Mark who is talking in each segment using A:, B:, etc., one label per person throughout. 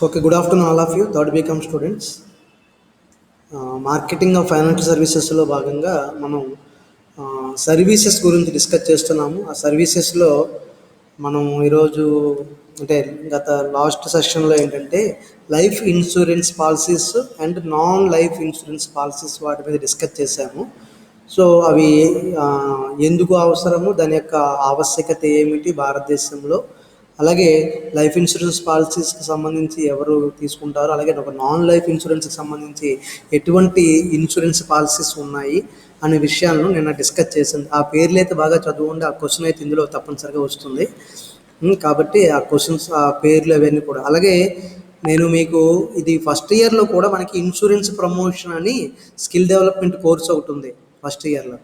A: Okay, good afternoon, all of you, third BCom students. Marketing of financial సర్వీసెస్లో భాగంగా మనం services గురించి discuss చేస్తున్నాము. ఆ సర్వీసెస్లో మనం ఈరోజు అంటే గత లాస్ట్ సెషన్లో ఏంటంటే life insurance policies and non life insurance policies వాటి మీద డిస్కస్ చేశాము. సో అవి ఎందుకు అవసరము, దాని యొక్క ఆవశ్యకత ఏమిటి భారతదేశంలో, అలాగే లైఫ్ ఇన్సూరెన్స్ పాలసీస్కి సంబంధించి ఎవరు తీసుకుంటారు, అలాగే ఒక నాన్ లైఫ్ ఇన్సూరెన్స్కి సంబంధించి ఎటువంటి ఇన్సూరెన్స్ పాలసీస్ ఉన్నాయి అనే విషయాలను నిన్న డిస్కస్ చేసింది. ఆ పేర్లు అయితే బాగా చదువుండి ఆ క్వశ్చన్ అయితే ఇందులో తప్పనిసరిగా వస్తుంది. కాబట్టి ఆ క్వశ్చన్స్, ఆ పేర్లు అవన్నీ కూడా. అలాగే నేను మీకు ఇది ఫస్ట్ ఇయర్లో కూడా మనకి ఇన్సూరెన్స్ ప్రమోషన్ అని స్కిల్ డెవలప్మెంట్ కోర్స్ ఒకటి ఉంది ఫస్ట్ ఇయర్లో.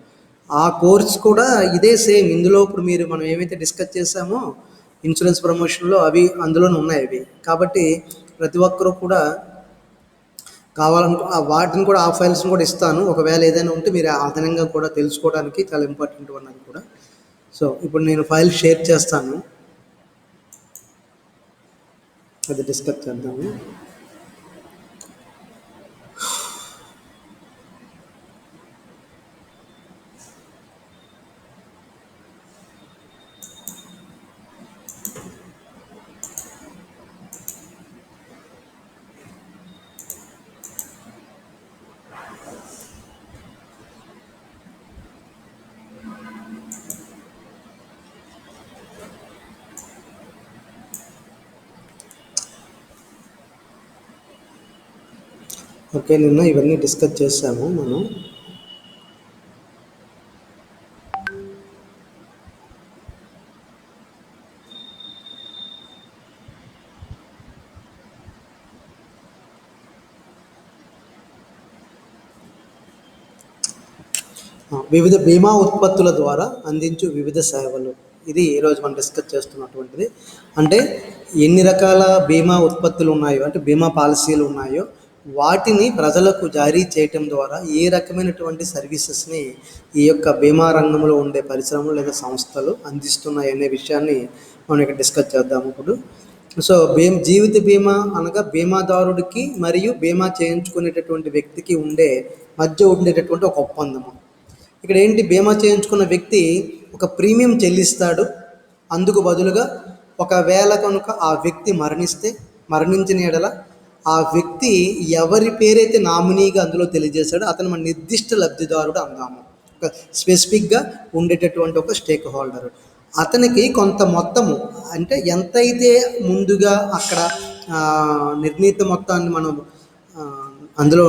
A: ఆ కోర్స్ కూడా ఇదే సేమ్. ఇందులో ఇప్పుడు మనం ఏమైతే డిస్కస్ చేసామో ఇన్సూరెన్స్ ప్రమోషన్లో అవి అందులోనే ఉన్నాయి అవి. కాబట్టి ప్రతి ఒక్కరూ కూడా కావాలనుకో వాటిని కూడా, ఆ ఫైల్స్ని కూడా ఇస్తాను. ఒకవేళ ఏదైనా ఉంటే మీరు అదనంగా కూడా తెలుసుకోవడానికి చాలా ఇంపార్టెంట్ ఉన్నది కూడా. సో ఇప్పుడు నేను ఫైల్ షేర్ చేస్తాను, అది డిస్కస్ చేద్దాము. ఓకే, నిన్న ఇవన్నీ డిస్కస్ చేసాము మనం. వివిధ బీమా ఉత్పత్తుల ద్వారా అందించు వివిధ సేవలు, ఇది ఈరోజు మనం డిస్కస్ చేస్తున్నటువంటిది. అంటే ఎన్ని రకాల బీమా ఉత్పత్తులు ఉన్నాయో, అంటే బీమా పాలసీలు ఉన్నాయో వాటిని ప్రజలకు జారీ చేయటం ద్వారా ఏ రకమైనటువంటి సర్వీసెస్ని ఈ యొక్క బీమా రంగంలో ఉండే పరిశ్రమలు లేదా సంస్థలు అందిస్తున్నాయి అనే విషయాన్ని మనం ఇక్కడ డిస్కస్ చేద్దాము ఇప్పుడు. సో జీవిత బీమా అనగా బీమాదారుడికి మరియు బీమా చేయించుకునేటటువంటి వ్యక్తికి మధ్య ఉండేటటువంటి ఒక ఒప్పందము. ఇక్కడ ఏంటి, బీమా చేయించుకున్న వ్యక్తి ఒక ప్రీమియం చెల్లిస్తాడు. అందుకు బదులుగా ఒకవేళ కనుక ఆ వ్యక్తి మరణించిన ఎడల ఆ వ్యక్తి ఎవరి పేరైతే నామినీగా అందులో తెలియజేశాడో అతను మన నిర్దిష్ట లబ్ధిదారుడు అందాము. ఒక స్పెసిఫిక్గా ఉండేటటువంటి ఒక స్టేక్ హోల్డర్. అతనికి కొంత మొత్తము, అంటే ఎంతైతే ముందుగా అక్కడ నిర్ణీత మొత్తాన్ని మనం అందులో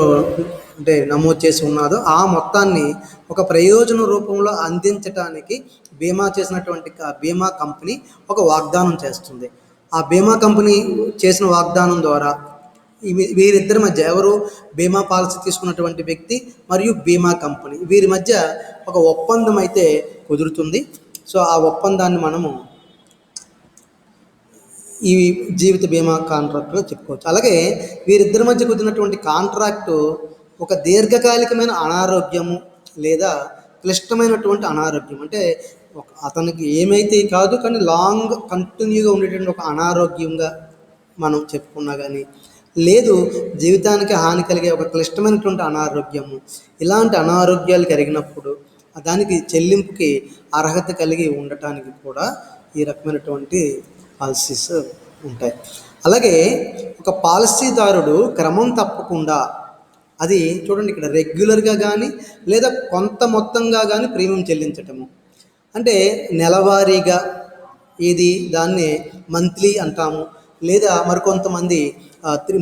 A: అంటే నమోదు చేసి ఉన్నదో ఆ మొత్తాన్ని ఒక ప్రయోజన రూపంలో అందించడానికి బీమా చేసినటువంటి బీమా కంపెనీ ఒక వాగ్దానం చేస్తుంది. ఆ బీమా కంపెనీ చేసిన వాగ్దానం ద్వారా వీరిద్దరి మధ్య, ఎవరు బీమా పాలసీ తీసుకున్నటువంటి వ్యక్తి మరియు బీమా కంపెనీ, వీరి మధ్య ఒక ఒప్పందం అయితే కుదురుతుంది. సో ఆ ఒప్పందాన్ని మనము ఈ జీవిత బీమా కాంట్రాక్ట్లో చెప్పుకోవచ్చు. అలాగే వీరిద్దరి మధ్య కుదిరినటువంటి కాంట్రాక్టు ఒక దీర్ఘకాలికమైన అనారోగ్యము లేదా క్లిష్టమైనటువంటి అనారోగ్యం, అంటే అతనికి ఏమైతే కాదు కానీ లాంగ్ కంటిన్యూగా ఉండేటువంటి ఒక అనారోగ్యంగా మనం చెప్పుకున్నా కానీ, లేదు జీవితానికి హాని కలిగే ఒక క్లిష్టమైనటువంటి అనారోగ్యము, ఇలాంటి అనారోగ్యాలు కలిగినప్పుడు దానికి చెల్లింపుకి అర్హత కలిగి ఉండటానికి కూడా ఈ రకమైనటువంటి పాలసీస్ ఉంటాయి. అలాగే ఒక పాలసీదారుడు క్రమం తప్పకుండా, అది చూడండి ఇక్కడ రెగ్యులర్గా కానీ లేదా కొంత మొత్తంగా కానీ ప్రీమియం చెల్లించటము, అంటే నెలవారీగా, దాన్ని మంత్లీ అంటాము. లేదా మరికొంతమంది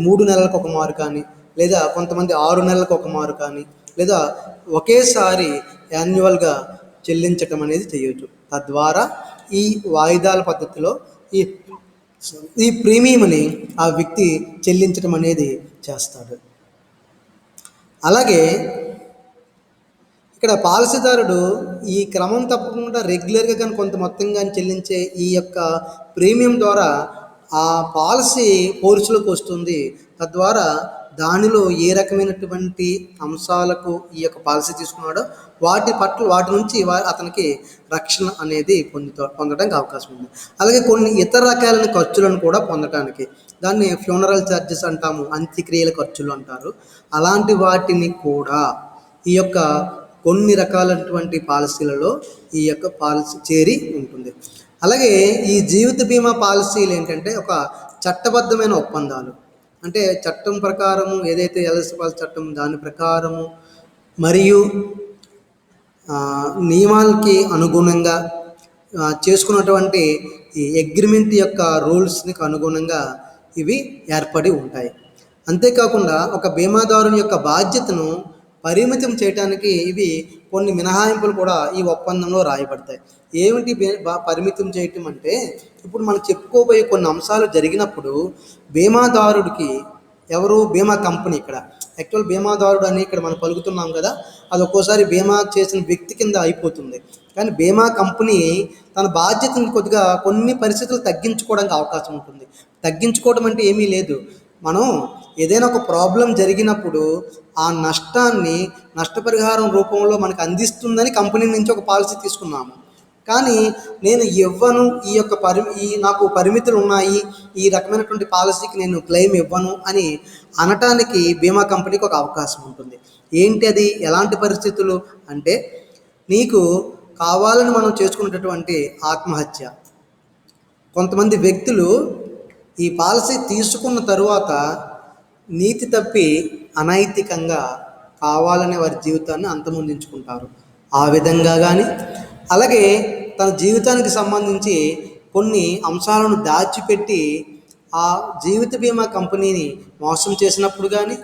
A: 3 నెలలకు ఒక మారు కానీ, లేదా కొంతమంది 6 నెలలకు ఒక మారు కానీ, లేదా ఒకేసారి యాన్యువల్గా చెల్లించటం అనేది చేయొచ్చు. తద్వారా ఈ వాయిదాల పద్ధతిలో ఈ ప్రీమియంని ఆ వ్యక్తి చెల్లించడం అనేది చేస్తాడు. అలాగే ఇక్కడ పాలసీదారుడు ఈ క్రమం తప్పకుండా రెగ్యులర్గా కానీ కొంత మొత్తం కానీ చెల్లించే ఈ యొక్క ప్రీమియం ద్వారా ఆ పాలసీ పోర్చులోకి వస్తుంది. తద్వారా దానిలో ఏ రకమైనటువంటి అంశాలకు ఈ యొక్క పాలసీ తీసుకున్నాడో వాటి నుంచి అతనికి రక్షణ అనేది పొందడానికి అవకాశం ఉంది. అలాగే కొన్ని ఇతర రకాలైన ఖర్చులను కూడా పొందడానికి, దాన్ని ఫ్యూనరల్ ఛార్జెస్ అంటాము, అంత్యక్రియల ఖర్చులు అంటారు. అలాంటి వాటిని కూడా ఈ యొక్క కొన్ని రకాలైనటువంటి పాలసీలలో ఈ యొక్క పాలసీ చేరి ఉంటుంది. అలాగే ఈ జీవిత బీమా పాలసీలు ఏంటంటే ఒక చట్టబద్ధమైన ఒప్పందాలు. అంటే చట్టం ప్రకారము ఏదైతే ఎల్ఐసి పాలసీ చట్టం దాని ప్రకారము మరియు నియమాలకి అనుగుణంగా చేసుకున్నటువంటి ఈ అగ్రిమెంట్ యొక్క రూల్స్కి అనుగుణంగా ఇవి ఏర్పడి ఉంటాయి. అంతేకాకుండా ఒక బీమాదారుని యొక్క బాధ్యతను పరిమితం చేయడానికి ఇవి కొన్ని మినహాయింపులు కూడా ఈ ఒప్పందంలో రాయబడతాయి. ఏమిటి పరిమితం చేయటం అంటే, ఇప్పుడు మనం చెప్పుకోబోయే కొన్ని అంశాలు జరిగినప్పుడు బీమాదారుడికి ఎవరు, బీమా కంపెనీ, ఇక్కడ యాక్చువల్ బీమాదారుడు అని ఇక్కడ మనం పలుకుతున్నాం కదా, అది ఒక్కోసారి బీమా చేసిన వ్యక్తి కింద అయిపోతుంది. కానీ బీమా కంపెనీ తన బాధ్యతను కొద్దిగా కొన్ని పరిస్థితులు తగ్గించుకోవడానికి అవకాశం ఉంటుంది. తగ్గించుకోవడం అంటే ఏమీ లేదు, మనం ఏదైనా ఒక ప్రాబ్లం జరిగినప్పుడు ఆ నష్టాన్ని నష్టపరిహారం రూపంలో మనకు అందిస్తుందని కంపెనీ నుంచి ఒక పాలసీ తీసుకున్నాము. కానీ నేను ఇవ్వను, ఈ యొక్క నాకు పరిమితులు ఉన్నాయి, ఈ రకమైనటువంటి పాలసీకి నేను క్లెయిమ్ ఇవ్వను అని అనటానికి బీమా కంపెనీకి ఒక అవకాశం ఉంటుంది. ఏంటి అది, ఎలాంటి పరిస్థితులు అంటే, నీకు కావాలని మనం చేసుకున్నటువంటి ఆత్మహత్య, కొంతమంది వ్యక్తులు ఈ పాలసీ తీసుకున్న తరువాత నీతి తప్పి అనైతికంగా కావాలనే వారి జీవితాన్ని అంతమొందించుకుంటారు. ఆ విధంగా కానీ, అలాగే తన జీవితానికి సంబంధించి కొన్ని అంశాలను దాచిపెట్టి ఆ జీవిత బీమా కంపెనీని మోసం చేసినప్పుడు కానీ,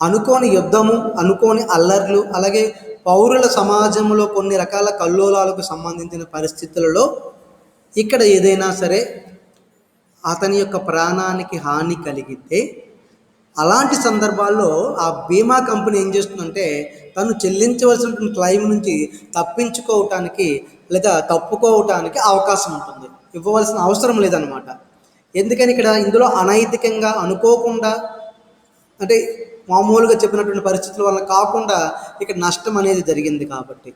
A: అనుకోని యుద్ధము, అనుకోని అల్లర్లు, అలాగే పౌరుల సమాజంలో కొన్ని రకాల కల్లోలాలకు సంబంధించిన పరిస్థితులలో ఇక్కడ ఏదైనా సరే అతని యొక్క ప్రాణానికి హాని కలిగితే, అలాంటి సందర్భాల్లో ఆ బీమా కంపెనీ ఏం చేస్తుందంటే తను చెల్లించవలసినటువంటి క్లెయిమ్ నుంచి తప్పించుకోవటానికి లేదా తప్పుకోవటానికి అవకాశం ఉంటుంది. ఇవ్వవలసిన అవసరం లేదనమాట. ఎందుకని ఇక్కడ ఇందులో అనైతికంగా అనుకోకుండా, అంటే మామూలుగా చెప్పినటువంటి పరిస్థితుల వల్ల కాకుండా ఇక్కడ నష్టం అనేది జరిగింది కాబట్టి.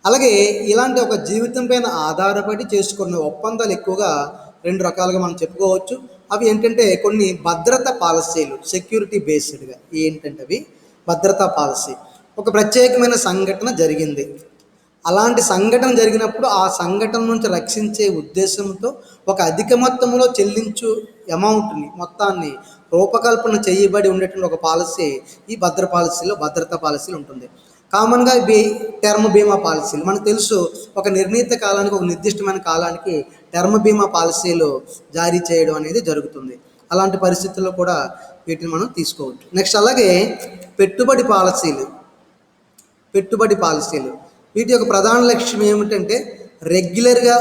A: అలాగే ఇలాంటి ఒక జీవితం పైన ఆధారపడి చేసుకున్న ఒప్పందాలు ఎక్కువగా రెండు రకాలుగా మనం చెప్పుకోవచ్చు. అవి ఏంటంటే కొన్ని భద్రతా పాలసీలు, సెక్యూరిటీ బేస్డ్గా. ఏంటంటే అవి భద్రతా పాలసీ, ఒక ప్రత్యేకమైన సంఘటన జరిగింది, అలాంటి సంఘటన జరిగినప్పుడు ఆ సంఘటన నుంచి రక్షించే ఉద్దేశంతో ఒక అధిక మొత్తంలో చెల్లించు అమౌంట్ని మొత్తాన్ని రూపకల్పన చేయబడి ఉండేటువంటి ఒక పాలసీ ఈ భద్రతా పాలసీలు ఉంటుంది. కామన్గా టర్మ్ బీమా పాలసీలు మనకు తెలుసు, ఒక నిర్ణీత కాలానికి, ఒక నిర్దిష్టమైన కాలానికి టర్మ్ బీమా పాలసీలు జారీ చేయడం అనేది జరుగుతుంది. అలాంటి పరిస్థితుల్లో కూడా వీటిని మనం తీసుకోవచ్చు. నెక్స్ట్ అలాగే పెట్టుబడి పాలసీలు వీటి యొక్క ప్రధాన లక్ష్యం ఏమిటంటే రెగ్యులర్గా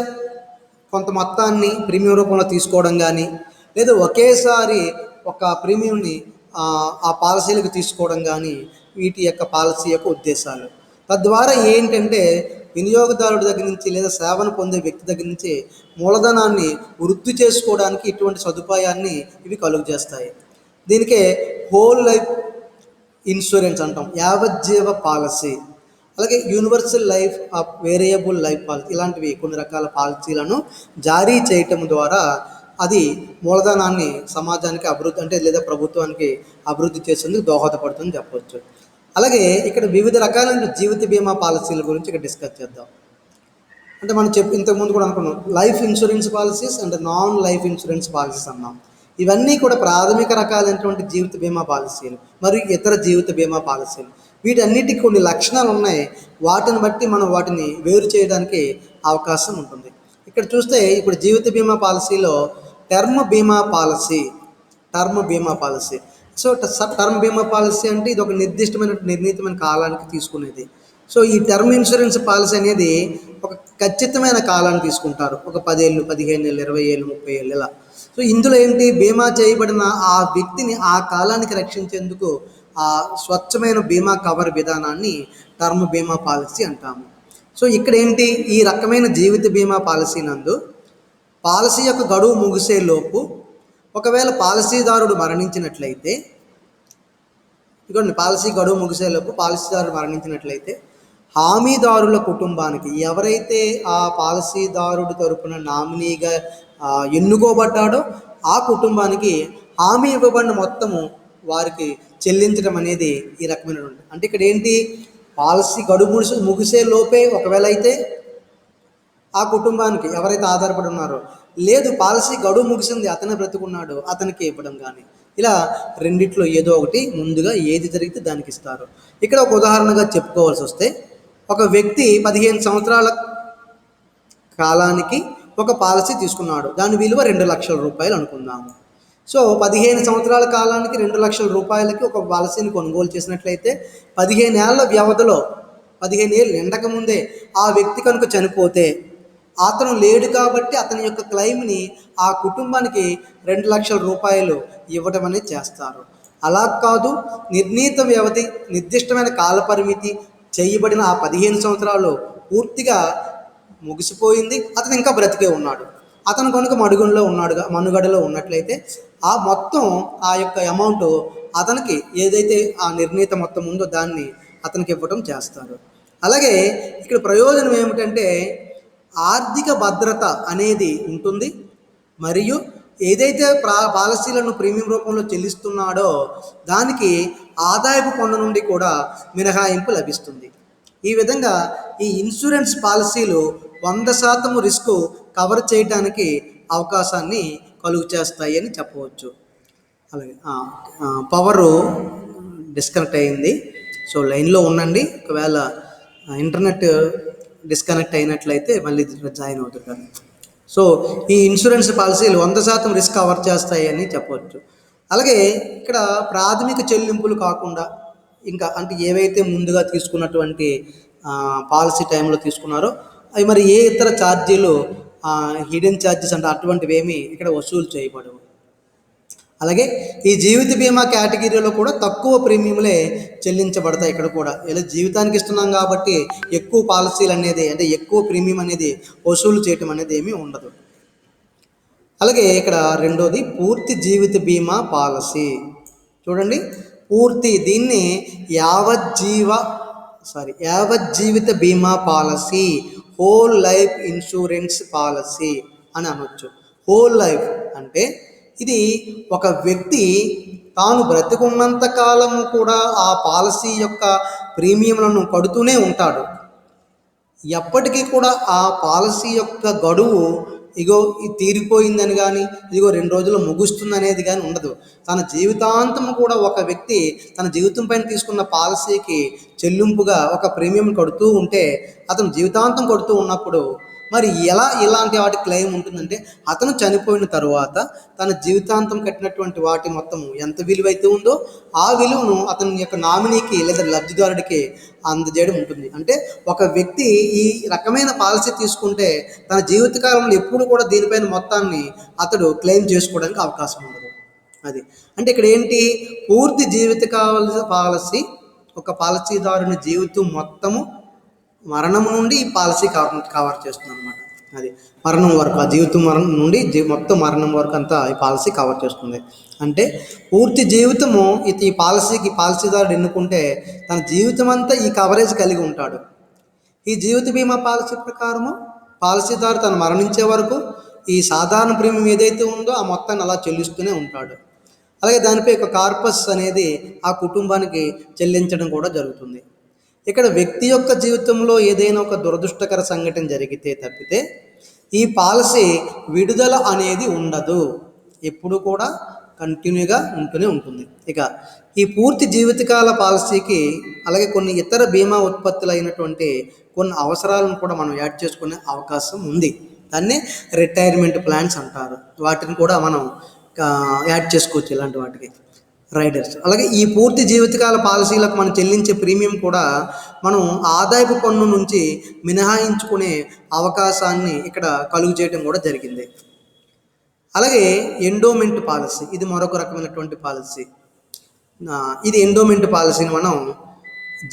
A: కొంత మొత్తాన్ని ప్రీమియం రూపంలో తీసుకోవడం కానీ, లేదా ఒకేసారి ఒక ప్రీమియంని ఆ పాలసీలకు తీసుకోవడం కానీ వీటి యొక్క పాలసీ యొక్క ఉద్దేశాలు. తద్వారా ఏంటంటే వినియోగదారుడి దగ్గర నుంచి లేదా సేవను పొందే వ్యక్తి దగ్గర నుంచి మూలధనాన్ని వృద్ధి చేసుకోవడానికి ఇటువంటి సదుపాయాన్ని ఇవి కలుగజేస్తాయి. దీనికే హోల్ లైఫ్ ఇన్సూరెన్స్ అంటాం, యావజ్జీవ పాలసీ. అలాగే universal life of variable life policy, ఇలాంటివి కొన్ని రకాల పాలసీలను జారీ చేయటం ద్వారా అది మూలధనాన్ని సమాజానికి అభివృద్ధి లేదా ప్రభుత్వానికి అభివృద్ధి చేసేందుకు దోహదపడుతుందని చెప్పవచ్చు. అలాగే ఇక్కడ వివిధ రకాలైన జీవిత బీమా పాలసీల గురించి ఇక్కడ డిస్కస్ చేద్దాం. అంటే మనం ఇంతకుముందు కూడా అనుకున్నాం, life insurance policies and non life insurance policies అన్నాం. ఇవన్నీ కూడా ప్రాథమిక రకాలైనటువంటి జీవిత బీమా పాలసీలు మరియు ఇతర జీవిత బీమా పాలసీలు. వీటన్నిటికీ కొన్ని లక్షణాలు ఉన్నాయి, వాటిని బట్టి మనం వాటిని వేరు చేయడానికి అవకాశం ఉంటుంది. ఇక్కడ చూస్తే ఇప్పుడు జీవిత బీమా పాలసీలో టర్మ్ బీమా పాలసీ. సో టర్మ్ బీమా పాలసీ అంటే ఇది ఒక నిర్ణీతమైన కాలానికి తీసుకునేది. సో ఈ టర్మ్ ఇన్సూరెన్స్ పాలసీ అనేది ఒక ఖచ్చితమైన కాలాన్ని తీసుకుంటారు, ఒక 10 ఏళ్ళు, 15 ఏళ్ళు, 20 ఏళ్ళు, 30 ఏళ్ళు ఇలా. సో ఇందులో ఏంటి, బీమా చేయబడిన ఆ వ్యక్తిని ఆ కాలానికి రక్షించేందుకు ఆ స్వచ్ఛమైన బీమా కవర్ విధానాన్ని టర్మ్ బీమా పాలసీ అంటాము. సో ఇక్కడ ఏంటి, ఈ రకమైన జీవిత బీమా పాలసీ నందు పాలసీ యొక్క గడువు ముగిసే లోపు ఒకవేళ పాలసీదారుడు మరణించినట్లయితే ఇదిగోండి, పాలసీ గడువు ముగిసేలోపు పాలసీదారు మరణించినట్లయితే హామీదారుల కుటుంబానికి, ఎవరైతే ఆ పాలసీదారుడి తరపున నామినీగా ఎన్నుకోబడ్డాడో ఆ కుటుంబానికి హామీ ఇవ్వబడిన మొత్తము వారికి చెల్లించడం అనేది ఈ రకమైనటువంటి. అంటే ఇక్కడ ఏంటి, పాలసీ గడువు ముగిసే లోపే ఒకవేళ అయితే ఆ కుటుంబానికి ఎవరైతే ఆధారపడి ఉన్నారో, లేదు పాలసీ గడువు ముగిసింది అతనే బ్రతుకున్నాడు అతనికి ఇవ్వడం కానీ, ఇలా రెండిట్లో ఏదో ఒకటి ముందుగా ఏది జరిగితే దానికి ఇస్తారు. ఇక్కడ ఒక ఉదాహరణగా చెప్పుకోవాల్సి వస్తే, ఒక వ్యక్తి 15 సంవత్సరాల కాలానికి ఒక పాలసీ తీసుకున్నాడు. దాని విలువ 2 లక్షల రూపాయలు అనుకుందాము. సో 15 సంవత్సరాల కాలానికి 2 లక్షల రూపాయలకి ఒక పాలసీని కొనుగోలు చేసినట్లయితే 15 ఏళ్ల వ్యవధిలో, 15 ఏళ్ళు నిండకముందే ఆ వ్యక్తి కనుక చనిపోతే, అతను లేడు కాబట్టి అతని యొక్క క్లెయిమ్ని ఆ కుటుంబానికి 2 లక్షల రూపాయలు ఇవ్వడం అనేది చేస్తారు. అలా కాదు, నిర్ణీత వ్యవధి, నిర్దిష్టమైన కాలపరిమితి చేయబడిన ఆ 15 సంవత్సరాలు పూర్తిగా ముగిసిపోయింది, అతను ఇంకా బ్రతికే ఉన్నాడు, అతను కనుక మనుగడలో ఉన్నట్లయితే ఆ మొత్తం, ఆ యొక్క అమౌంట్ అతనికి ఏదైతే ఆ నిర్ణీత మొత్తం ఉందో దాన్ని అతనికి ఇవ్వడం చేస్తారు. అలాగే ఇక్కడ ప్రయోజనం ఏమిటంటే, ఆర్థిక భద్రత అనేది ఉంటుంది, మరియు ఏదైతే పాలసీలను ప్రీమియం రూపంలో చెల్లిస్తున్నాడో దానికి ఆదాయపు పన్ను నుండి కూడా మినహాయింపు లభిస్తుంది. ఈ విధంగా ఈ ఇన్సూరెన్స్ పాలసీలు 100% రిస్క్ కవర్ చేయడానికి అవకాశాన్ని కలుగు చేస్తాయి అని చెప్పవచ్చు. అలాగే పవరు డిస్కనెక్ట్ అయింది, సో లైన్లో ఉండండి. ఒకవేళ ఇంటర్నెట్ డిస్కనెక్ట్ అయినట్లయితే మళ్ళీ జాయిన్ అవుతుంటారు. సో ఈ ఇన్సూరెన్స్ పాలసీలు 100% రిస్క్ కవర్ చేస్తాయి అని చెప్పవచ్చు. అలాగే ఇక్కడ ప్రాథమిక చెల్లింపులు కాకుండా ఇంకా, అంటే ఏవైతే ముందుగా తీసుకున్నటువంటి పాలసీ టైంలో తీసుకున్నారో అవి మరి ఏ ఇతర ఛార్జీలు, హిడెన్ ఛార్జెస్ అంటే అటువంటివి ఏమీ ఇక్కడ వసూలు చేయబడవు. అలాగే ఈ జీవిత బీమా కేటగిరీలో కూడా తక్కువ ప్రీమియంలే చెల్లించబడతాయి. ఇక్కడ కూడా ఇలా జీవితానికి ఇస్తున్నాం కాబట్టి ఎక్కువ పాలసీలు అనేది, అంటే ఎక్కువ ప్రీమియం అనేది వసూలు చేయటం అనేది ఏమీ ఉండదు. అలాగే ఇక్కడ రెండోది పూర్తి జీవిత బీమా పాలసీ. చూడండి, పూర్తి, దీన్ని యావజ్జీవిత బీమా policy, whole life insurance policy అని అనొచ్చు. హోల్ లైఫ్ అంటే ఇది ఒక వ్యక్తి తాను బ్రతికున్నంత కాలము కూడా ఆ పాలసీ యొక్క ప్రీమియంలను కడుతూనే ఉంటాడు. ఎప్పటికీ కూడా ఆ పాలసీ యొక్క గడువు ఇగో ఇది తీరిపోయిందని కానీ, ఇదిగో 2 రోజుల్లో ముగుస్తుంది అనేది కానీ ఉండదు. తన జీవితాంతం కూడా ఒక వ్యక్తి తన జీవితం పైన తీసుకున్న పాలసీకి చెల్లింపుగా ఒక ప్రీమియం కడుతూ ఉంటే, అతను జీవితాంతం కడుతూ ఉన్నప్పుడు మరి ఎలా ఇలాంటి వాటి క్లెయిమ్ ఉంటుందంటే, అతను చనిపోయిన తరువాత తన జీవితాంతం కట్టినటువంటి వాటి మొత్తము ఎంత విలువైతే ఉందో ఆ విలువను అతని యొక్క నామినీకి లేదా లబ్ధిదారుడికి అందజేయడం ఉంటుంది. అంటే ఒక వ్యక్తి ఈ రకమైన పాలసీ తీసుకుంటే తన జీవితకాలంలో ఎప్పుడు కూడా దీనిపైన మొత్తాన్ని అతడు క్లెయిమ్ చేసుకోవడానికి అవకాశం ఉండదు. అది అంటే ఇక్కడ ఏంటి, పూర్తి జీవితకాల పాలసీ, ఒక పాలసీదారుని జీవితం మొత్తము మరణం నుండి ఈ పాలసీ కవర్ చేస్తుంది అనమాట. అది మరణం వరకు, ఆ మరణం నుండి మొత్తం మరణం వరకు అంతా ఈ పాలసీ కవర్ చేస్తుంది. అంటే పూర్తి జీవితము ఈ పాలసీదారుడు ఎన్నుకుంటే తన జీవితం అంతా ఈ కవరేజ్ కలిగి ఉంటాడు. ఈ జీవిత బీమా పాలసీ ప్రకారము పాలసీదారు తను మరణించే వరకు ఈ సాధారణ ప్రీమియం ఏదైతే ఉందో ఆ మొత్తాన్ని అలా చెల్లిస్తూనే ఉంటాడు. అలాగే దానిపై ఒక కార్పస్ అనేది ఆ కుటుంబానికి చెల్లించడం కూడా జరుగుతుంది. ఇక్కడ వ్యక్తి యొక్క జీవితంలో ఏదైనా ఒక దురదృష్టకర సంఘటన జరిగితే తప్పితే ఈ పాలసీ విడుదల అనేది ఉండదు, ఎప్పుడు కూడా కంటిన్యూగా ఉంటూనే ఉంటుంది. ఇక ఈ పూర్తి జీవితకాల పాలసీకి అలాగే కొన్ని ఇతర బీమా ఉత్పత్తులు అయినటువంటి కొన్ని అవసరాలను కూడా మనం యాడ్ చేసుకునే అవకాశం ఉంది. దాన్ని రిటైర్మెంట్ ప్లాన్స్ అంటారు. వాటిని కూడా మనం యాడ్ చేసుకోవచ్చు ఇలాంటి వాటికి, రైడర్స్. అలాగే ఈ పూర్తి జీవితకాల పాలసీలకు మనం చెల్లించే ప్రీమియం కూడా మనం ఆదాయపు పన్ను నుంచి మినహాయించుకునే అవకాశాన్ని ఇక్కడ కలుగు చేయడం కూడా జరిగింది. అలాగే ఎండోమెంట్ పాలసీ, ఇది మరొక రకమైనటువంటి పాలసీ. ఇది ఎండోమెంట్ పాలసీని మనం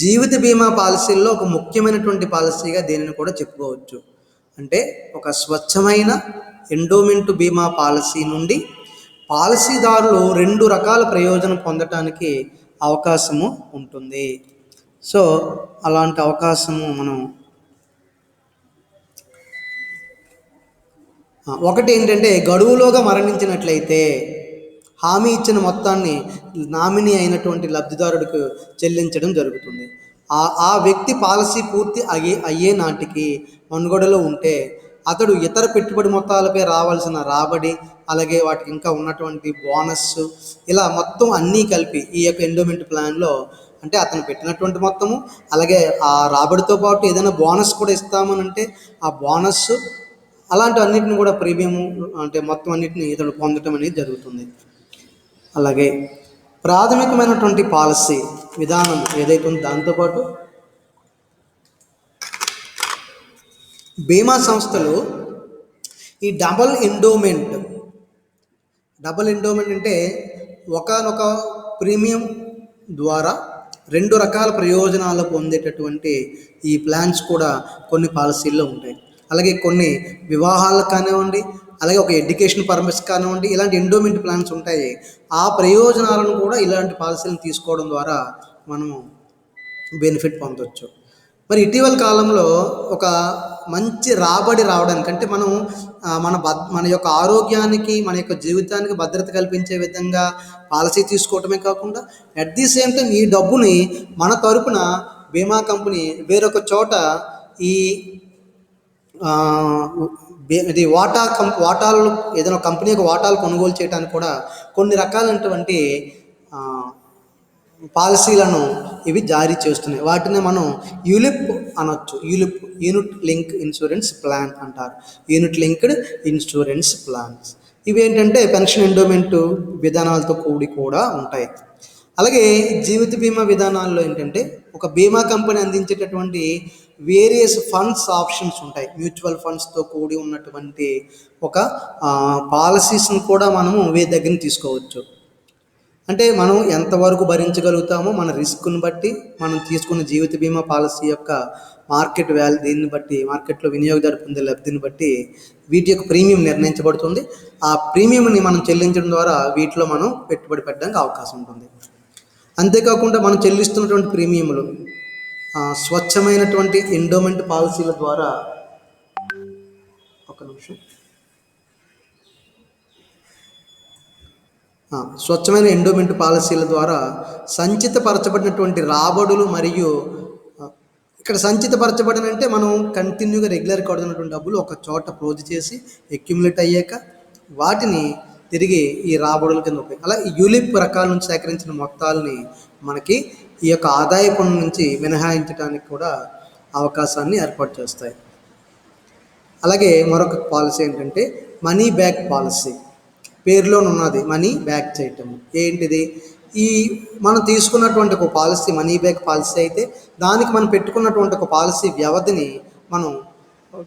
A: జీవిత బీమా పాలసీల్లో ఒక ముఖ్యమైనటువంటి పాలసీగా దీనిని కూడా చెప్పుకోవచ్చు. అంటే ఒక స్వచ్ఛమైన ఎండోమెంట్ బీమా పాలసీ నుండి పాలసీదారులు 2 రకాల ప్రయోజనం పొందటానికి అవకాశము ఉంటుంది. సో అలాంటి అవకాశము మనం ఒకటి ఏంటంటే, గడువులోగా మరణించినట్లయితే హామీ ఇచ్చిన మొత్తాన్ని నామినీ అయినటువంటి లబ్ధిదారుడికి చెల్లించడం జరుగుతుంది. ఆ వ్యక్తి పాలసీ పూర్తి అయ్యే నాటికి మనుగడలో ఉంటే అతడు ఇతర పెట్టుబడి మొత్తాలపై రావాల్సిన రాబడి, అలాగే వాటికి ఇంకా ఉన్నటువంటి బోనస్, ఇలా మొత్తం అన్నీ కలిపి ఈ యొక్క ఎండోమెంట్ ప్లాన్లో, అంటే అతను పెట్టినటువంటి మొత్తము, అలాగే ఆ రాబడితో పాటు ఏదైనా బోనస్ కూడా ఇస్తామని అంటే ఆ బోనస్, అలాంటి అన్నిటిని కూడా ప్రీమియం అంటే మొత్తం అన్నిటిని ఇతడు పొందటం అనేది జరుగుతుంది. అలాగే ప్రాథమికమైనటువంటి పాలసీ విధానం ఏదైతే ఉందో దాంతోపాటు బీమా సంస్థలు ఈ డబుల్ ఎండోమెంట్ అంటే ఒకానొక ప్రీమియం ద్వారా 2 రకాల ప్రయోజనాలు పొందేటటువంటి ఈ ప్లాన్స్ కూడా కొన్ని పాలసీల్లో ఉంటాయి. అలాగే కొన్ని వివాహాలకు కానివ్వండి, అలాగే ఒక ఎడ్యుకేషన్ పర్పస్ కానివ్వండి, ఇలాంటి ఎండోమెంట్ ప్లాన్స్ ఉంటాయి. ఆ ప్రయోజనాలను కూడా ఇలాంటి పాలసీలను తీసుకోవడం ద్వారా మనము బెనిఫిట్ పొందవచ్చు. మరి ఇటీవల కాలంలో ఒక మంచి రాబడి రావడానికి, అంటే మనం మన యొక్క ఆరోగ్యానికి, మన యొక్క జీవితానికి భద్రత కల్పించే విధంగా పాలసీ తీసుకోవటమే కాకుండా అట్ ది సేమ్ టైం ఈ డబ్బుని మన తరపున బీమా కంపెనీ వేరొక చోట ఈ ఇది వాటాలు ఏదైనా కంపెనీ యొక్క వాటాలు కొనుగోలు చేయడానికి కూడా కొన్ని రకాలైనటువంటి పాలసీలను ఇవి జారీ చేస్తున్నాయి. వాటిని మనం యూలిప్ అనొచ్చు. యూనిట్ లింక్ ఇన్సూరెన్స్ ప్లాన్ అంటారు. యూనిట్ లింక్డ్ ఇన్సూరెన్స్ ప్లాన్స్ ఇవి ఏంటంటే పెన్షన్ ఎండోమెంట్ విధానాలతో కూడి కూడా ఉంటాయి. అలాగే జీవిత బీమా విధానాల్లో ఏంటంటే ఒక బీమా కంపెనీ అందించేటటువంటి వేరియస్ ఫండ్స్ ఆప్షన్స్ ఉంటాయి. మ్యూచువల్ ఫండ్స్తో కూడి ఉన్నటువంటి ఒక పాలసీస్ని కూడా మనము వీరి దగ్గర తీసుకోవచ్చు. అంటే మనం ఎంతవరకు భరించగలుగుతామో మన రిస్క్ను బట్టి, మనం తీసుకున్న జీవిత బీమా పాలసీ యొక్క మార్కెట్ వాల్యూ, దీన్ని బట్టి మార్కెట్లో వినియోగదారు పొందే లబ్ధిని బట్టి వీటి యొక్క ప్రీమియం నిర్ణయించబడుతుంది. ఆ ప్రీమియంని మనం చెల్లించడం ద్వారా వీటిలో మనం పెట్టుబడి పెట్టడానికి అవకాశం ఉంటుంది. అంతేకాకుండా మనం చెల్లిస్తున్నటువంటి ప్రీమియంలు స్వచ్ఛమైనటువంటి ఎండోమెంట్ పాలసీల ద్వారా స్వచ్ఛమైన ఎండోమెంట్ పాలసీల ద్వారా సంచితపరచబడినటువంటి రాబడులు, మరియు ఇక్కడ సంచితపరచబడిన అంటే మనం కంటిన్యూగా రెగ్యులర్ కడుతున్నటువంటి డబ్బులు ఒక చోట పోజు చేసి అక్యుములేట్ అయ్యాక వాటిని తిరిగి ఈ రాబడుల కింద ఉపయోగం. అలా యూలిప్ రకాల నుంచి సేకరించిన మొత్తాలని మనకి ఈ యొక్క ఆదాయ పన్ను నుంచి మినహాయించడానికి కూడా అవకాశాన్ని ఏర్పాటు చేస్తాయి. అలాగే మరొక పాలసీ ఏంటంటే మనీ బ్యాక్ పాలసీ. పేరులోనున్నది మనీ బ్యాక్ చేయటం. ఏంటిది? ఈ మనం తీసుకున్నటువంటి ఒక పాలసీ మనీ బ్యాక్ పాలసీ అయితే దానికి మనం పెట్టుకున్నటువంటి ఒక పాలసీ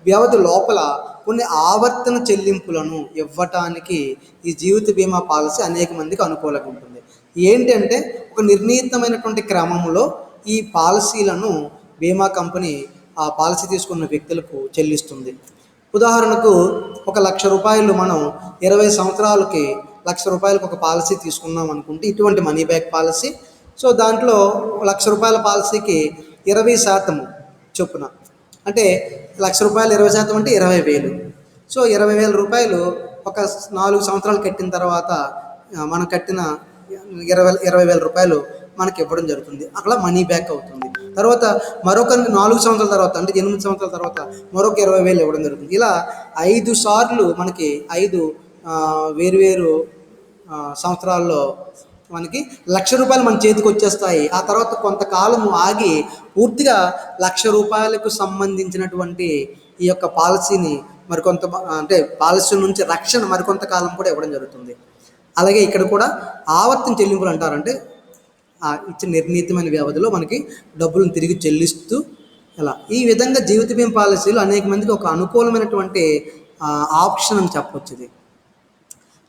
A: వ్యవధి లోపల కొన్ని ఆవర్తన చెల్లింపులను ఇవ్వటానికి ఈ జీవిత బీమా పాలసీ అనేక మందికి అనుకూలంగా ఉంటుంది. ఏంటంటే ఒక నిర్ణీతమైనటువంటి క్రమంలో ఈ పాలసీలను బీమా కంపెనీ ఆ పాలసీ తీసుకున్న వ్యక్తులకు చెల్లిస్తుంది. ఉదాహరణకు ₹1,00,000 మనం 20 సంవత్సరాలకి ₹1,00,000 ఒక పాలసీ తీసుకున్నాం అనుకుంటే ఇటువంటి మనీ బ్యాక్ పాలసీ. సో దాంట్లో ₹1,00,000 పాలసీకి 20% చొప్పున, అంటే ₹1,00,000 20% అంటే 20,000. సో ₹20,000 ఒక 4 సంవత్సరాలు కట్టిన తర్వాత మనం కట్టిన ₹20,000 మనకి ఇవ్వడం జరుగుతుంది. అట్లా మనీ బ్యాక్ అవుతుంది. తర్వాత మరొక 4 సంవత్సరాల తర్వాత, అంటే 8 సంవత్సరాల తర్వాత మరొక 20,000 ఇవ్వడం జరుగుతుంది. ఇలా 5 సార్లు మనకి 5 వేరువేరు సంవత్సరాల్లో మనకి ₹1,00,000 మన చేతికి వచ్చేస్తాయి. ఆ తర్వాత కొంతకాలం ఆగి పూర్తిగా ₹1,00,000 సంబంధించినటువంటి ఈ యొక్క పాలసీని అంటే పాలసీ నుంచి రక్షణ మరికొంతకాలం కూడా ఇవ్వడం జరుగుతుంది. అలాగే ఇక్కడ కూడా ఆవర్తన చెల్లింపులు అంటారంటే ఇచ్చిన నిర్ణీతమైన వ్యవధిలో మనకి డబ్బులను తిరిగి చెల్లిస్తూ ఇలా ఈ విధంగా జీవిత బీమా పాలసీలు అనేక మందికి ఒక అనుకూలమైనటువంటి ఆప్షన్ అని చెప్పవచ్చు. ఇది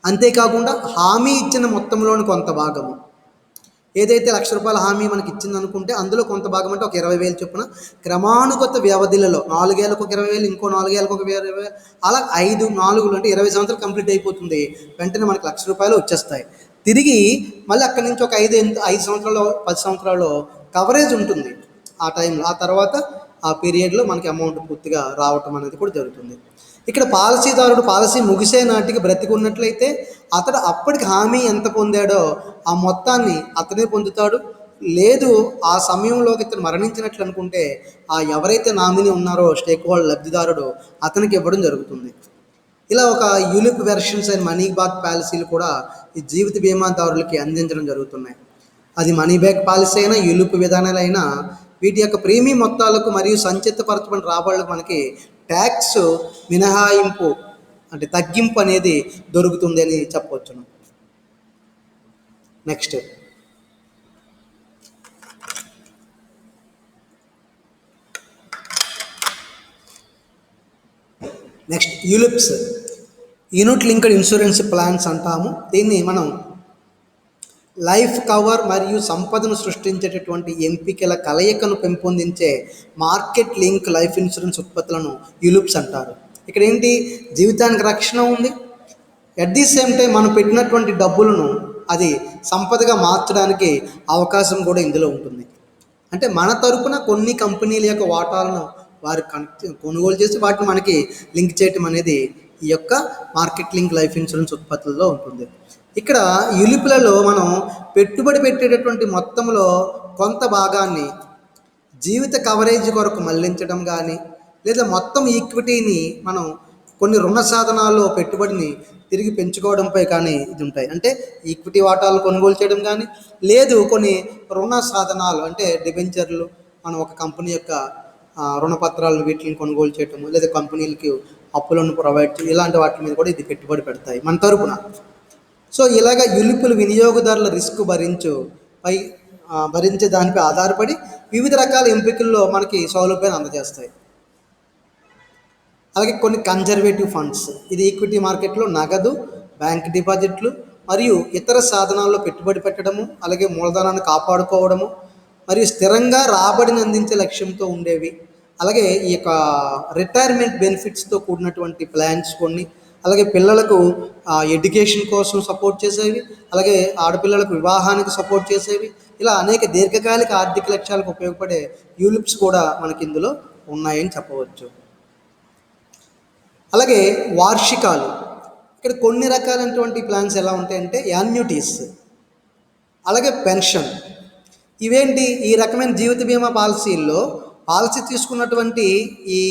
A: అంతేకాకుండా హామీ ఇచ్చిన మొత్తంలోని కొంత భాగము, ఏదైతే ₹1,00,000 హామీ మనకి ఇచ్చింది అనుకుంటే అందులో కొంత భాగం అంటే ఒక 20,000 చొప్పున క్రమానుగత వ్యవధిలలో 4 ఏళ్ళకు ఒక 20,000, ఇంకో 4 ఏళ్ళకు ఒక 20,000, అలా 4 అంటే 20 సంవత్సరాలు కంప్లీట్ అయిపోతుంది. వెంటనే మనకి ₹1,00,000 వచ్చేస్తాయి. తిరిగి మళ్ళీ అక్కడి నుంచి ఒక 5 సంవత్సరాలు 10 సంవత్సరాలు కవరేజ్ ఉంటుంది ఆ టైంలో. ఆ తర్వాత ఆ పీరియడ్లో మనకి అమౌంట్ పూర్తిగా రావటం అనేది కూడా జరుగుతుంది. ఇక్కడ పాలసీదారుడు పాలసీ ముగిసే నాటికి బ్రతికి ఉన్నట్లయితే అతడు అప్పటికి హామీ ఎంత పొందాడో ఆ మొత్తాన్ని అతనే పొందుతాడు. లేదు ఆ సమయంలోకి ఇతను మరణించినట్లు అనుకుంటే ఆ ఎవరైతే నామినీ ఉన్నారో స్టేక్ హోల్డర్ లబ్ధిదారుడు అతనికి ఇవ్వడం జరుగుతుంది. ఇలా ఒక ULIP versions and money back పాలసీలు కూడా ఈ జీవిత బీమాదారులకి అందించడం జరుగుతున్నాయి. అది మనీ బ్యాక్ పాలసీ అయినా యూలిప్ విధానాలైనా వీటి యొక్క ప్రీమియం మొత్తాలకు మరియు సంచితపరచబడిన రాబడులకు మనకి ట్యాక్స్ మినహాయింపు అంటే తగ్గింపు అనేది దొరుకుతుంది అని చెప్పవచ్చును. Next ULIPs unit linked insurance plans అంటాము. దీన్ని మనం లైఫ్ కవర్ మరియు సంపదను సృష్టించేటటువంటి ఎంపికల కలయికను పెంపొందించే మార్కెట్ లింక్ లైఫ్ ఇన్సూరెన్స్ ఉత్పత్తులను యూలిప్స్ అంటారు. ఇక్కడ ఏంటి, జీవితానికి రక్షణ ఉంది, ఎట్ ది సేమ్ టైం మనం పెట్టినటువంటి డబ్బులను అది సంపదగా మార్చడానికి అవకాశం కూడా ఇందులో ఉంటుంది. అంటే మన తరపున కొన్ని కంపెనీల యొక్క వాటాలను వారు కొనుగోలు చేసి వాటిని మనకి లింక్ చేయటం అనేది ఈ యొక్క మార్కెట్ లింక్ లైఫ్ ఇన్సూరెన్స్ ఉత్పత్తుల్లో ఉంటుంది. ఇక్కడ యూలిప్లలో మనం పెట్టుబడి పెట్టేటటువంటి మొత్తంలో కొంత భాగాన్ని జీవిత కవరేజ్ కొరకు మళ్లించడం కానీ, లేదా మొత్తం ఈక్విటీని మనం కొన్ని రుణ సాధనాల్లో పెట్టుబడిని తిరిగి పెంచుకోవడంపై కానీ ఇది ఉంటాయి. అంటే ఈక్విటీ వాటాలు కొనుగోలు చేయడం కానీ, లేదు కొన్ని రుణ సాధనాలు అంటే డిబెంచర్లు, మనం ఒక కంపెనీ యొక్క రుణపత్రాలను వీటిని కొనుగోలు చేయటము, లేదా కంపెనీలకి అప్పులను ప్రొవైడ్ చేయడం, ఇలాంటి వాటి మీద కూడా ఇది పెట్టుబడి పెడతాయి మన తరపున. సో ఇలాగ యూలిప్లు వినియోగదారుల రిస్క్ భరించే దానిపై ఆధారపడి వివిధ రకాల ఎంపికల్లో మనకి సౌలభ్యాన్ని అందజేస్తాయి. అలాగే కొన్ని కన్జర్వేటివ్ ఫండ్స్, ఇది ఈక్విటీ మార్కెట్లో నగదు, బ్యాంక్ డిపాజిట్లు మరియు ఇతర సాధనాల్లో పెట్టుబడి పెట్టడము, అలాగే మూలధనాన్ని కాపాడుకోవడము మరియు స్థిరంగా రాబడిని అందించే లక్ష్యంతో ఉండేవి. అలాగే ఈ యొక్క రిటైర్మెంట్ బెనిఫిట్స్తో కూడినటువంటి ప్లాన్స్ కొన్ని, అలాగే పిల్లలకు ఎడ్యుకేషన్ కోసం సపోర్ట్ చేసేవి, అలాగే ఆడపిల్లలకు వివాహానికి సపోర్ట్ చేసేవి, ఇలా అనేక దీర్ఘకాలిక ఆర్థిక లక్ష్యాలకు ఉపయోగపడే యూలిప్స్ కూడా మనకి ఇందులో ఉన్నాయని చెప్పవచ్చు. అలాగే వార్షికాలు, ఇక్కడ కొన్ని రకాలైనటువంటి ప్లాన్స్ ఎలా ఉంటాయంటే యాన్యుటీస్, అలాగే పెన్షన్. ఇవేంటి, ఈ రకమైన జీవిత బీమా పాలసీల్లో పాలసీ తీసుకున్నటువంటి ఈ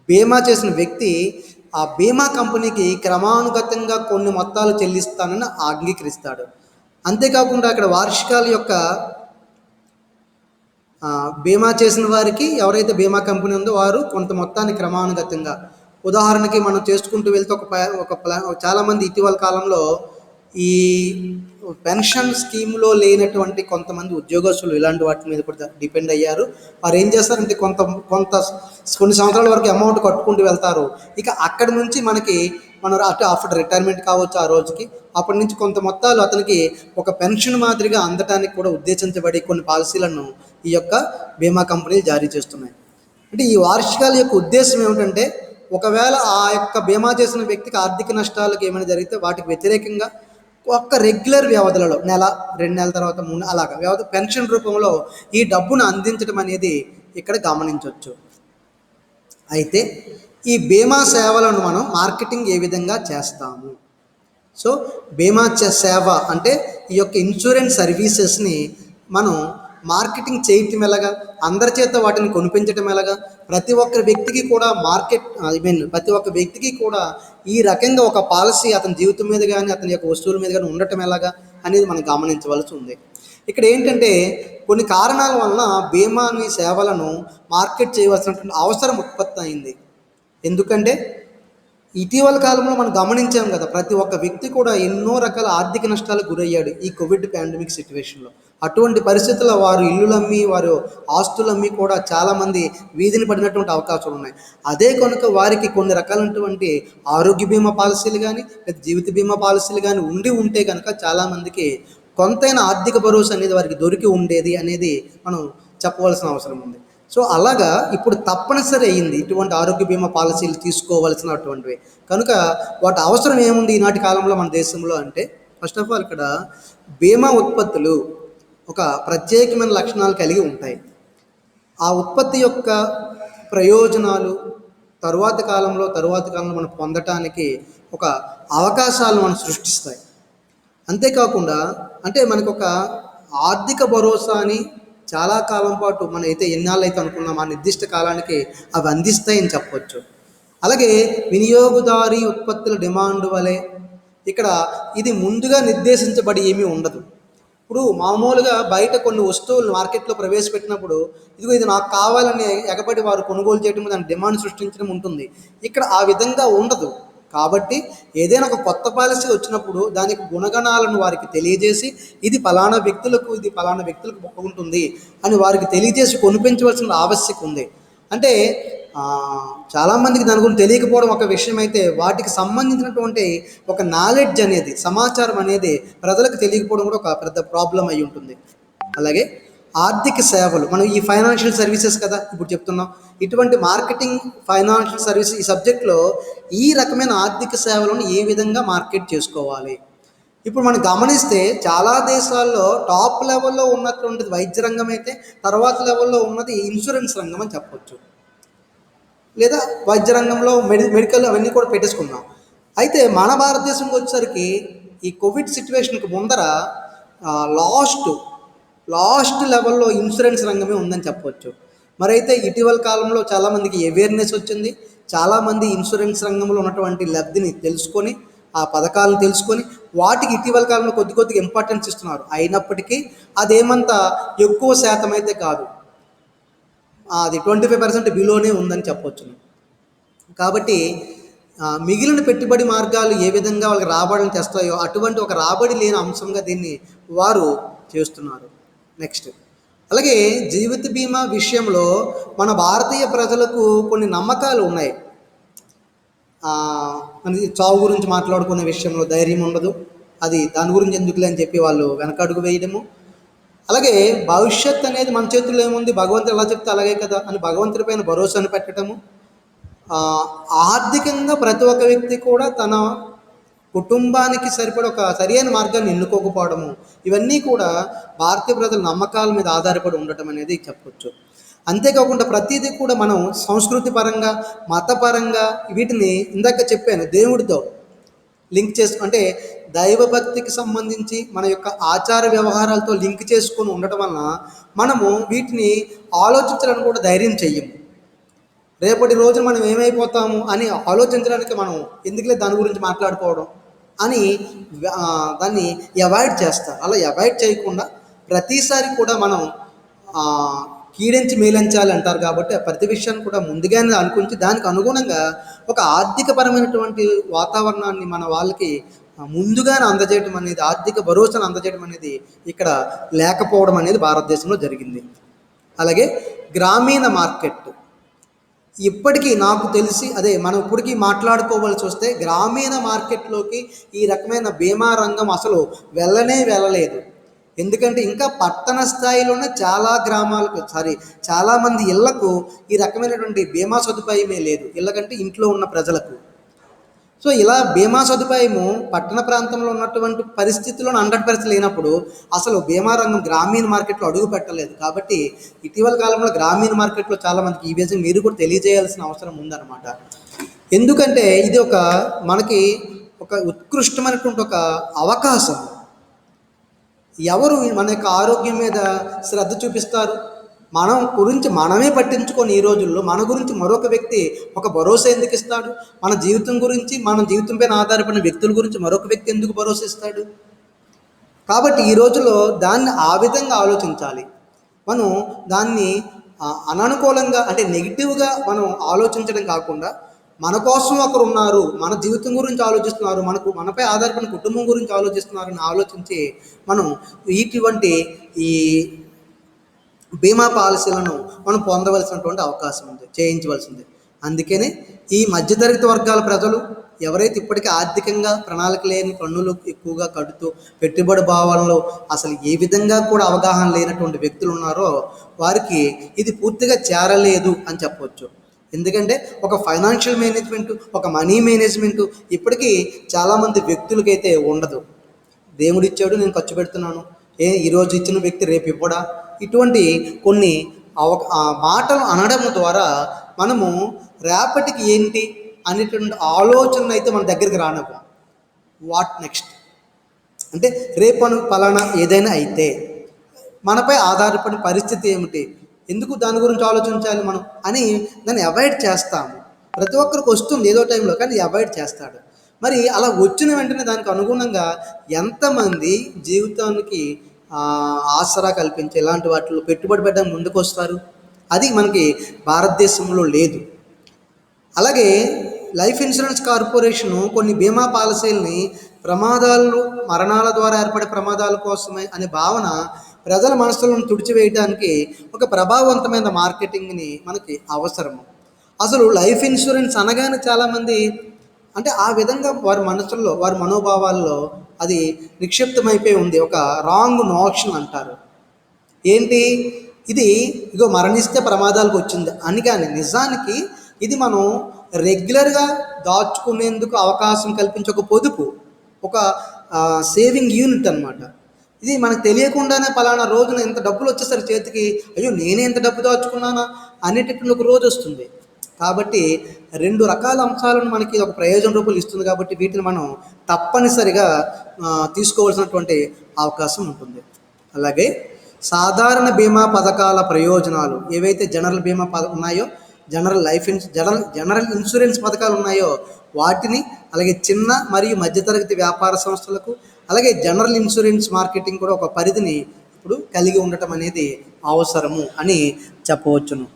A: బీమా చేసిన వ్యక్తి ఆ బీమా కంపెనీకి క్రమానుగతంగా కొన్ని మొత్తాలు చెల్లిస్తానని అంగీకరిస్తాడు. అంతేకాకుండా అక్కడ వార్షికాల యొక్క బీమా చేసిన వారికి ఎవరైతే బీమా కంపెనీ ఉందో వారు కొంత మొత్తాన్ని క్రమానుగతంగా, ఉదాహరణకి మనం చేసుకుంటూ వెళ్తే ఒక ప్లాన్ చాలామంది ఇటీవల కాలంలో ఈ పెన్షన్ స్కీమ్లో లేనటువంటి కొంతమంది ఉద్యోగస్తులు ఇలాంటి వాటి మీద కూడా డిపెండ్ అయ్యారు. వారు ఏం చేస్తారంటే కొన్ని సంవత్సరాల వరకు అమౌంట్ కట్టుకుంటూ వెళ్తారు. ఇక అక్కడి నుంచి మనం ఆఫ్టర్ రిటైర్మెంట్ కావచ్చు, ఆ రోజుకి అప్పటి నుంచి కొంత మొత్తాలు అతనికి ఒక పెన్షన్ మాదిరిగా అందటానికి కూడా ఉద్దేశించబడి కొన్ని పాలసీలను ఈ యొక్క బీమా కంపెనీలు జారీ చేస్తున్నాయి. అంటే ఈ వార్షికాల యొక్క ఉద్దేశం ఏమిటంటే, ఒకవేళ ఆ యొక్క బీమా చేసిన వ్యక్తికి ఆర్థిక నష్టాలకు ఏమైనా జరిగితే వాటికి వ్యతిరేకంగా ఒక్క రెగ్యులర్ వ్యవధులలో 1 నెల, 2 నెలల తర్వాత 3 అలాగా వ్యవధి పెన్షన్ రూపంలో ఈ డబ్బును అందించడం అనేది ఇక్కడ గమనించవచ్చు. అయితే ఈ బీమా సేవలను మనం మార్కెటింగ్ ఏ విధంగా చేస్తాము? సో బీమా సేవ అంటే ఈ యొక్క ఇన్సూరెన్స్ సర్వీసెస్ని మనం మార్కెటింగ్ చేయటం ఎలాగా, అందరి చేత వాటిని కొనిపించటం ఎలాగా, ప్రతి ఒక్క వ్యక్తికి కూడా ప్రతి ఒక్క వ్యక్తికి కూడా ఈ రకంగా ఒక పాలసీ అతని జీవితం మీద కానీ అతని యొక్క వస్తువుల మీద కానీ ఉండటం ఎలాగా అనేది మనం గమనించవలసి ఉంది. ఇక్కడ ఏంటంటే కొన్ని కారణాల వలన బీమాని సేవలను మార్కెట్ చేయవలసినటువంటి అవసరం ఉత్పత్తి అయింది. ఎందుకంటే ఇటీవల కాలంలో మనం గమనించాం కదా, ప్రతి ఒక్క వ్యక్తి కూడా ఎన్నో రకాల ఆర్థిక నష్టాలకు గురయ్యాడు ఈ కోవిడ్ పాండమిక్ సిచ్యువేషన్లో. అటువంటి పరిస్థితుల్లో వారు ఇల్లులమ్మి, వారు ఆస్తులమ్మి కూడా చాలామంది వీధిని పడినటువంటి అవకాశాలు ఉన్నాయి. అదే కనుక వారికి కొన్ని రకాలైనటువంటి ఆరోగ్య బీమా పాలసీలు కానీ లేదా జీవిత బీమా పాలసీలు కానీ ఉంటే కనుక చాలామందికి కొంతైనా ఆర్థిక భరోసా అనేది వారికి దొరికి ఉండేది అనేది మనం చెప్పవలసిన అవసరం ఉంది. సో అలాగా ఇప్పుడు తప్పనిసరి అయ్యింది ఇటువంటి ఆరోగ్య బీమా పాలసీలు తీసుకోవాల్సినటువంటివి. కనుక వాటి అవసరం ఏముంది ఈనాటి కాలంలో మన దేశంలో అంటే, ఫస్ట్ ఆఫ్ ఆల్ ఇక్కడ బీమా ఉత్పత్తులు ఒక ప్రత్యేకమైన లక్షణాలు కలిగి ఉంటాయి. ఆ ఉత్పత్తి యొక్క ప్రయోజనాలు తరువాతి కాలంలో మనం పొందటానికి ఒక అవకాశాలను మనం సృష్టిస్తాయి. అంతేకాకుండా అంటే మనకు ఒక ఆర్థిక భరోసాని చాలా కాలం పాటు మనం అయితే ఎన్నాళ్ళైతే అనుకున్నాం ఆ నిర్దిష్ట కాలానికి అవి అందిస్తాయని చెప్పవచ్చు. అలాగే వినియోగదారీ ఉత్పత్తుల డిమాండ్ వలె ఇక్కడ ఇది ముందుగా నిర్దేశించబడి ఏమీ ఉండదు. ఇప్పుడు మామూలుగా బయట కొన్ని వస్తువులు మార్కెట్లో ప్రవేశపెట్టినప్పుడు ఇదిగో ఇది నాకు కావాలని ఎగబడి వారు కొనుగోలు చేయడం, దాని డిమాండ్ సృష్టించడం ఉంటుంది. ఇక్కడ ఆ విధంగా ఉండదు. కాబట్టి ఏదైనా ఒక కొత్త పాలసీ వచ్చినప్పుడు దానికి గుణగణాలను వారికి తెలియజేసి ఇది ఫలానా వ్యక్తులకు బాగుంటుంది అని వారికి తెలియజేసి కొనిపించవలసిన ఆవశ్యకత ఉంది. అంటే చాలామందికి దాని గురించి తెలియకపోవడం ఒక విషయం అయితే, వాటికి సంబంధించినటువంటి ఒక నాలెడ్జ్ అనేది, సమాచారం అనేది ప్రజలకు తెలియకపోవడం కూడా ఒక పెద్ద ప్రాబ్లం అయి ఉంటుంది. అలాగే ఆర్థిక సేవలు, మనం ఈ ఫైనాన్షియల్ సర్వీసెస్ కదా ఇప్పుడు చెప్తున్నాం, ఇటువంటి మార్కెటింగ్ ఫైనాన్షియల్ సర్వీస్ ఈ సబ్జెక్ట్లో ఈ రకమైన ఆర్థిక సేవలను ఏ విధంగా మార్కెట్ చేసుకోవాలి. ఇప్పుడు మనం గమనిస్తే చాలా దేశాల్లో టాప్ లెవెల్లో ఉన్నటువంటిది వైద్య రంగం అయితే, తర్వాత లెవెల్లో ఉన్నది ఇన్సూరెన్స్ రంగం అని చెప్పొచ్చు. లేదా వైద్య రంగంలో మెడికల్ అవన్నీ కూడా పెట్టేసుకుందాం. అయితే మన భారతదేశంకి వచ్చేసరికి ఈ కోవిడ్ సిచ్యువేషన్కి ముందర లాస్ట్ లెవెల్లో ఇన్సూరెన్స్ రంగమే ఉందని చెప్పవచ్చు. మరైతే ఇటీవల కాలంలో చాలామందికి అవేర్నెస్ వచ్చింది. చాలామంది ఇన్సూరెన్స్ రంగంలో ఉన్నటువంటి లబ్ధిని తెలుసుకొని, ఆ పథకాలను తెలుసుకొని వాటికి ఇటీవల కాలంలో కొద్దిగా ఇంపార్టెన్స్ ఇస్తున్నారు. అయినప్పటికీ అదేమంతా ఎక్కువ శాతం అయితే కాదు, అది 25% బిలోనే ఉందని చెప్పవచ్చు. కాబట్టి మిగిలిన పెట్టుబడి మార్గాలు ఏ విధంగా వాళ్ళకి రాబడిని తెస్తాయో అటువంటి ఒక రాబడి లేని అంశంగా దీన్ని వారు చేస్తున్నారు. నెక్స్ట్, అలాగే జీవిత బీమా విషయంలో మన భారతీయ ప్రజలకు కొన్ని నమ్మకాలు ఉన్నాయి. మనకి చావు గురించి మాట్లాడుకునే విషయంలో ధైర్యం ఉండదు, అది దాని గురించి ఎందుకులే అని చెప్పి వాళ్ళు వెనకడుగు వేయడము. అలాగే భవిష్యత్ అనేది మన చేతుల్లో ఏముంది, భగవంతుడు ఎలా చెప్తే అలాగే కదా అని భగవంతుడి పైన భరోసాను పెట్టడము. ఆర్థికంగా ప్రతి ఒక్క వ్యక్తి కూడా తన కుటుంబానికి సరిపడే ఒక సరైన మార్గాన్ని ఎన్నుకోకపోవడము, ఇవన్నీ కూడా భారతీయ ప్రజల నమ్మకాల మీద ఆధారపడి ఉండటం అనేది చెప్పవచ్చు. అంతేకాకుండా ప్రతిదీ కూడా మనం సంస్కృతి పరంగా, మతపరంగా వీటిని ఇందాక చెప్పాను దేవుడితో లింక్ అంటే దైవభక్తికి సంబంధించి మన యొక్క ఆచార వ్యవహారాలతో లింక్ చేసుకొని ఉండటం వలన మనము వీటిని ఆలోచించడానికి కూడా ధైర్యం చెయ్యము. రేపటి రోజున మనం ఏమైపోతాము అని ఆలోచించడానికి మనం ఎందుకులే దాని గురించి మాట్లాడుకోవడం అని దాన్ని అవాయిడ్ చేస్తారు. అలా అవాయిడ్ చేయకుండా ప్రతిసారి కూడా మనం కీడించి మేలించాలి అంటారు. కాబట్టి ఆ ప్రతి విషయాన్ని కూడా ముందుగానే అనుకుంటే దానికి అనుగుణంగా ఒక ఆర్థికపరమైనటువంటి వాతావరణాన్ని మన వాళ్ళకి ముందుగానే అందజేయడం అనేది, ఆర్థిక భరోసాను అందజేయడం అనేది ఇక్కడ లేకపోవడం అనేది భారతదేశంలో జరిగింది. అలాగే గ్రామీణ మార్కెట్ ఇప్పటికీ నాకు తెలిసి మనం ఇప్పటికీ మాట్లాడుకోవాల్సి వస్తే గ్రామీణ మార్కెట్లోకి ఈ రకమైన బీమా రంగం అసలు వెళ్ళలేదు. ఎందుకంటే ఇంకా పట్టణ స్థాయిలోనే చాలామంది ఇళ్లకు ఈ రకమైనటువంటి బీమా సదుపాయమే లేదు, ఇళ్ళకంటే ఇంట్లో ఉన్న ప్రజలకు. సో ఇలా బీమా సదుపాయము పట్టణ ప్రాంతంలో ఉన్నటువంటి పరిస్థితుల్లో 100% లేనప్పుడు అసలు బీమా రంగం గ్రామీణ మార్కెట్లో అడుగు పెట్టలేదు. కాబట్టి ఇటీవల కాలంలో గ్రామీణ మార్కెట్లో చాలామందికి ఈ విషయం మీరు కూడా తెలియజేయాల్సిన అవసరం ఉందన్నమాట. ఎందుకంటే ఇది మనకి ఒక ఉత్కృష్టమైనటువంటి ఒక అవకాశం. ఎవరు మన యొక్క ఆరోగ్యం మీద శ్రద్ధ చూపిస్తారు? మనం గురించి మనమే పట్టించుకొని ఈ రోజుల్లో మన గురించి మరొక వ్యక్తి ఒక భరోసా ఎందుకు ఇస్తాడు? మన జీవితం పైన ఆధారపడిన వ్యక్తుల గురించి మరొక వ్యక్తి ఎందుకు భరోసా ఇస్తాడు? కాబట్టి ఈ రోజుల్లో దాన్ని ఆ విధంగా ఆలోచించాలి. మనం దాన్ని అననుకూలంగా అంటే నెగిటివ్గా మనం ఆలోచించడం కాకుండా మన కోసం ఒకరు ఉన్నారు, మన జీవితం గురించి ఆలోచిస్తున్నారు, మనపై ఆధారపడిన కుటుంబం గురించి ఆలోచిస్తున్నారని ఆలోచించి మనం ఇటువంటి ఈ బీమా పాలసీలను మనం పొందవలసినటువంటి అవకాశం ఉంది, చేయించవలసింది. అందుకనే ఈ మధ్యతరగతి వర్గాల ప్రజలు ఎవరైతే ఇప్పటికీ ఆర్థికంగా ప్రణాళిక లేని పన్నులు ఎక్కువగా కడుతూ పెట్టుబడి భావనలో అసలు ఏ విధంగా కూడా అవగాహన లేనటువంటి వ్యక్తులు ఉన్నారో వారికి ఇది పూర్తిగా చేరలేదు అని చెప్పవచ్చు. ఎందుకంటే ఒక ఫైనాన్షియల్ మేనేజ్మెంటు, ఒక మనీ మేనేజ్మెంటు ఇప్పటికీ చాలామంది వ్యక్తులకైతే ఉండదు. దేవుడు ఇచ్చాడు, నేను ఖర్చు పెడుతున్నాను. ఈరోజు ఇచ్చిన వ్యక్తి రేపు ఇవ్వడా? ఇటువంటి కొన్ని మాటలు అనడం ద్వారా మనము రేపటికి ఏంటి అనేటువంటి ఆలోచన అయితే మన దగ్గరికి రానివ్వం. వాట్ నెక్స్ట్ అంటే రేపు పలానా ఏదైనా అయితే మనపై ఆధారపడిన పరిస్థితి ఏమిటి, ఎందుకు దాని గురించి ఆలోచించాలి మనం అని దాన్ని అవాయిడ్ చేస్తాము. ప్రతి ఒక్కరికి వస్తుంది ఏదో టైంలో, కానీ అవాయిడ్ చేస్తాడు. మరి అలా వచ్చిన వెంటనే దానికి అనుగుణంగా ఎంతమంది జీవితానికి ఆసరా కల్పించే ఇలాంటి వాటిలో పెట్టుబడి పెట్టడానికి ముందుకు వస్తారు? అది మనకి భారతదేశంలో లేదు. అలాగే లైఫ్ ఇన్సూరెన్స్ కార్పొరేషను కొన్ని బీమా పాలసీలని ప్రమాదాలు, మరణాల ద్వారా ఏర్పడే ప్రమాదాల కోసమే అనే భావన ప్రజల మనసులను తుడిచివేయడానికి ఒక ప్రభావవంతమైన మార్కెటింగ్ని మనకి అవసరము. అసలు లైఫ్ ఇన్సూరెన్స్ అనగానే చాలామంది అంటే ఆ విధంగా వారి మనసుల్లో, వారి మనోభావాల్లో అది నిక్షిప్తమైపోయి ఉంది. ఒక రాంగ్ నోషన్ అంటారు. ఏంటి ఇది? ఇగో మరణిస్తే ప్రమాదాలకు వచ్చింది అని. కానీ నిజానికి ఇది మనం రెగ్యులర్గా దాచుకునేందుకు అవకాశం కల్పించే ఒక పొదుపు, ఒక సేవింగ్ యూనిట్ అనమాట. ఇది మనకు తెలియకుండానే పలానా రోజున ఎంత డబ్బులు వచ్చేసరికి చేతికి, అయ్యో నేనే ఎంత డబ్బు దాచుకున్నానా అనేటటువంటి ఒక రోజు వస్తుంది. కాబట్టి రెండు రకాల అంశాలను మనకి ఒక ప్రయోజన రూపంలో ఇస్తుంది. కాబట్టి వీటిని మనం తప్పనిసరిగా తీసుకోవాల్సినటువంటి అవకాశం ఉంటుంది. అలాగే సాధారణ బీమా పథకాల ప్రయోజనాలు ఏవైతే జనరల్ బీమా ఉన్నాయో, జనరల్ ఇన్సూరెన్స్ పథకాలు ఉన్నాయో వాటిని, అలాగే చిన్న మరియు మధ్యతరగతి వ్యాపార సంస్థలకు, అలాగే జనరల్ ఇన్సూరెన్స్ మార్కెటింగ్ కూడా ఒక పరిధిని ఇప్పుడు కలిగి ఉండటం అనేది అవసరము అని చెప్పవచ్చును.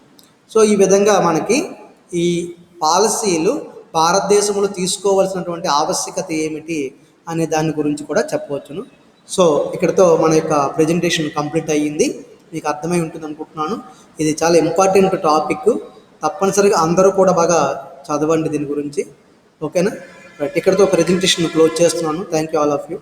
A: సో ఈ విధంగా మనకి ఈ పాలసీలు భారతదేశంలో తీసుకోవాల్సినటువంటి ఆవశ్యకత ఏమిటి అనే దాని గురించి కూడా చెప్పవచ్చును. సో ఇక్కడితో మన యొక్క ప్రజెంటేషన్ కంప్లీట్ అయ్యింది. మీకు అర్థమై ఉంటుంది అనుకుంటున్నాను. ఇది చాలా ఇంపార్టెంట్ టాపిక్. తప్పనిసరిగా అందరూ కూడా బాగా చదవండి దీని గురించి. ఓకేనా? రైట్, ఇక్కడితో ప్రజెంటేషన్ క్లోజ్ చేస్తున్నాను. Thank you all of you.